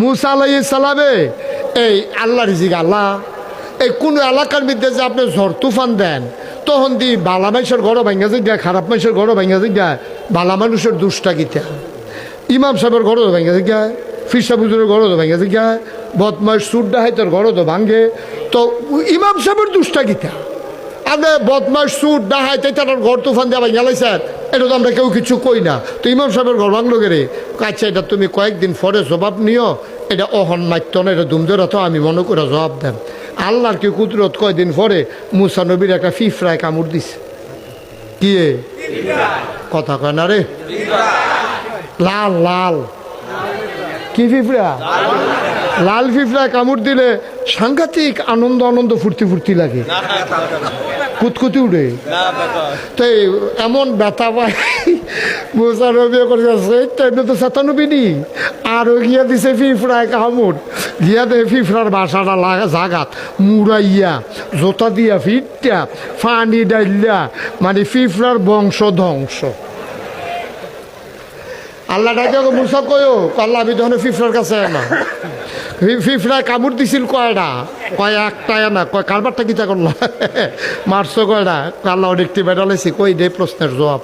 মুসা আলাইহিস সালামে এই আল্লাহ রিজিক আল্লাহ এই কোন এলাকার মধ্যে যে আপনি ঝড় তুফান দেন তখন দি বালা মানুষের ঘরও ভাঙ্গা যায়, খারাপ মানুষের ঘরও ভাঙ্গা যায়, বালা মানুষের দুষ্টা গীতা ইমাম সাহেবের ঘরও ভাঙ্গা যায়, ফিরসা বুজুরের ঘরও ভাঙ্গা যায়, বদমাস সুরডা হাইতের ঘরও তো ভাঙ্গে। তো ইমাম সাহেবের দুষ্টা গীতা আপনি বদমাস সুর ডাহাইতে তার ঘর তুফান দেওয়া গেলাইছেন, এটা তো আমরা কেউ কিছু কই না। তো ইমাম সাহেবের ঘর ভাঙলো গেলে আচ্ছা এটা তুমি কয়েকদিন পরে জবাব নিও, এটা অহন মাত্য না, এটা দুমদরা তো আমি মনে করে জবাব দেন। আল্লাহর কি কুদরত, কয়দিন পরে মুসা নবীর একটা ফিফরায় কামড় দিছে। কি কথা কয় না রে, লাল লাল কি ফিফরা, লাল ফিফরায় কামড় দিলে সাংঘাতিক আনন্দ আনন্দ ফুর্তি ফুর্তি লাগে, কুতকুতি উঠে। তো এমন ব্যথা পায় মুসা নবী করে তো সাতানবিনি আরও গিয়া দিছে ফিফরায় কামড়, গিয়া দে ফিফরার বাসাটা লাগা জাগাত মুড়াইয়া জোতা দিয়া ফিটটা ফানি ডাইল্লা, মানে ফিফরার বংশ ধ্বংস। আল্লাহ ডাকে মুসা কয়ো আল্লাহ আমি তখন ফিফরার কাছে না, ফিফরায় কামড় দিছিল কয়টা, কয় একটাই না, কয় কারবারটা কিতা করলো মারছো কয়টা, আল্লাহ দেখতে বেড়ালেছি কই দে প্রশ্নের জবাব।